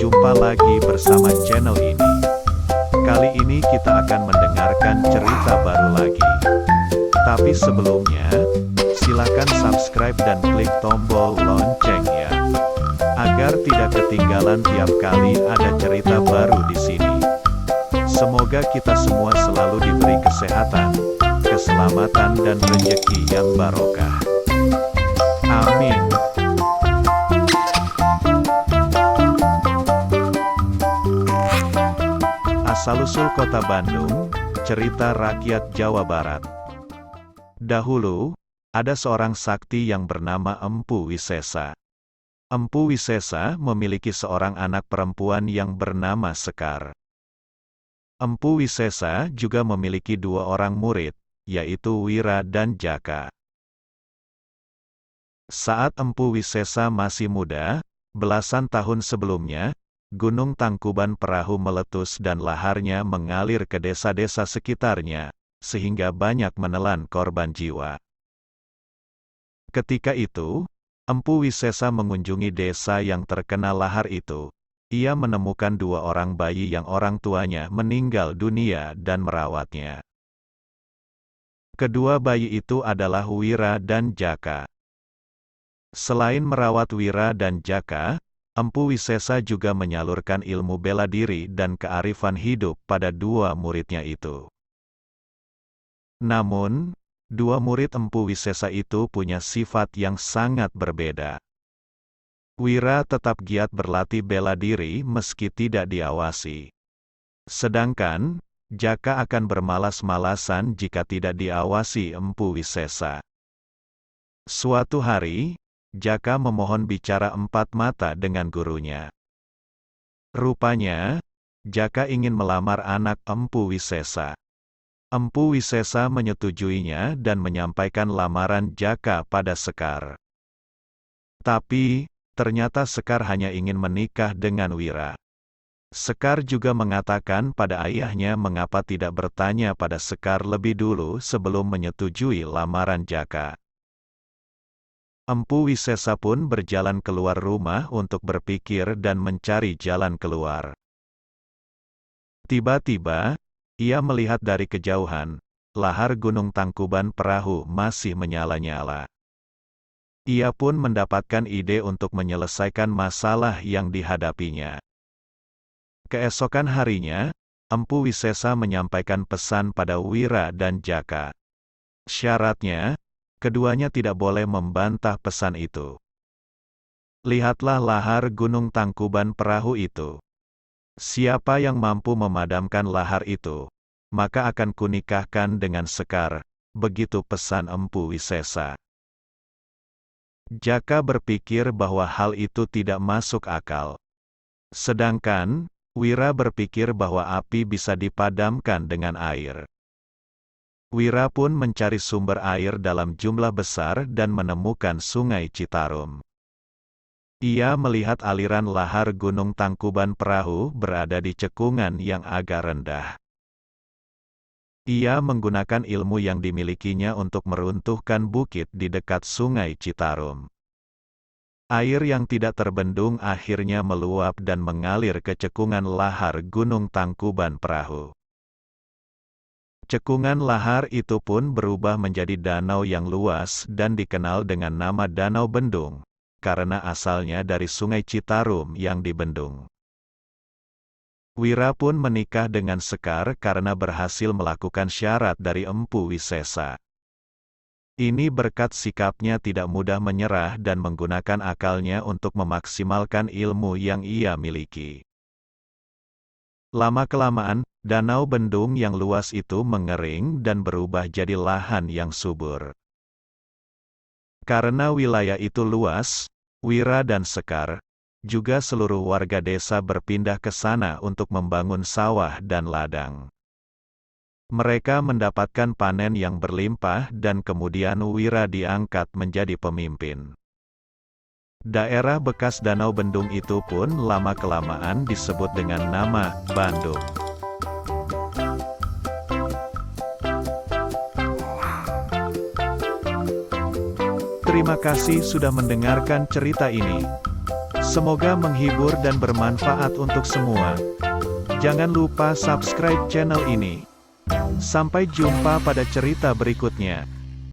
Jumpa lagi bersama channel ini. Kali ini kita akan mendengarkan cerita baru lagi. Tapi sebelumnya, silakan subscribe dan klik tombol lonceng ya, agar tidak ketinggalan tiap kali ada cerita baru di sini. Semoga kita semua selalu diberi kesehatan, keselamatan dan rezeki yang barokah. Amin. Asal-usul kota Bandung, cerita rakyat Jawa Barat. Dahulu, ada seorang sakti yang bernama Empu Wisesa. Empu Wisesa memiliki seorang anak perempuan yang bernama Sekar. Empu Wisesa juga memiliki dua orang murid, yaitu Wira dan Jaka. Saat Empu Wisesa masih muda, belasan tahun sebelumnya, Gunung Tangkuban Perahu meletus dan laharnya mengalir ke desa-desa sekitarnya, sehingga banyak menelan korban jiwa. Ketika itu, Empu Wisesa mengunjungi desa yang terkena lahar itu. Ia menemukan dua orang bayi yang orang tuanya meninggal dunia dan merawatnya. Kedua bayi itu adalah Wira dan Jaka. Selain merawat Wira dan Jaka, Empu Wisesa juga menyalurkan ilmu bela diri dan kearifan hidup pada dua muridnya itu. Namun, dua murid Empu Wisesa itu punya sifat yang sangat berbeda. Wira tetap giat berlatih bela diri meski tidak diawasi. Sedangkan, Jaka akan bermalas-malasan jika tidak diawasi Empu Wisesa. Suatu hari, Jaka memohon bicara empat mata dengan gurunya. Rupanya, Jaka ingin melamar anak Empu Wisesa. Empu Wisesa menyetujuinya dan menyampaikan lamaran Jaka pada Sekar. Tapi, ternyata Sekar hanya ingin menikah dengan Wira. Sekar juga mengatakan pada ayahnya mengapa tidak bertanya pada Sekar lebih dulu sebelum menyetujui lamaran Jaka. Empu Wisesa pun berjalan keluar rumah untuk berpikir dan mencari jalan keluar. Tiba-tiba, ia melihat dari kejauhan, lahar Gunung Tangkuban Perahu masih menyala-nyala. Ia pun mendapatkan ide untuk menyelesaikan masalah yang dihadapinya. Keesokan harinya, Empu Wisesa menyampaikan pesan pada Wira dan Jaka. Syaratnya, keduanya tidak boleh membantah pesan itu. Lihatlah lahar Gunung Tangkuban Perahu itu. Siapa yang mampu memadamkan lahar itu, maka akan kunikahkan dengan Sekar, begitu pesan Empu Wisesa. Jaka berpikir bahwa hal itu tidak masuk akal. Sedangkan, Wira berpikir bahwa api bisa dipadamkan dengan air. Wira pun mencari sumber air dalam jumlah besar dan menemukan Sungai Citarum. Ia melihat aliran lahar Gunung Tangkuban Perahu berada di cekungan yang agak rendah. Ia menggunakan ilmu yang dimilikinya untuk meruntuhkan bukit di dekat Sungai Citarum. Air yang tidak terbendung akhirnya meluap dan mengalir ke cekungan lahar Gunung Tangkuban Perahu. Cekungan lahar itu pun berubah menjadi danau yang luas dan dikenal dengan nama Danau Bendung, karena asalnya dari Sungai Citarum yang dibendung. Wira pun menikah dengan Sekar karena berhasil melakukan syarat dari Empu Wisesa. Ini berkat sikapnya tidak mudah menyerah dan menggunakan akalnya untuk memaksimalkan ilmu yang ia miliki. Lama-kelamaan, Danau Bendung yang luas itu mengering dan berubah jadi lahan yang subur. Karena wilayah itu luas, Wira dan Sekar, juga seluruh warga desa berpindah ke sana untuk membangun sawah dan ladang. Mereka mendapatkan panen yang berlimpah dan kemudian Wira diangkat menjadi pemimpin. Daerah bekas Danau Bendung itu pun lama-kelamaan disebut dengan nama Bandung. Terima kasih sudah mendengarkan cerita ini. Semoga menghibur dan bermanfaat untuk semua. Jangan lupa subscribe channel ini. Sampai jumpa pada cerita berikutnya.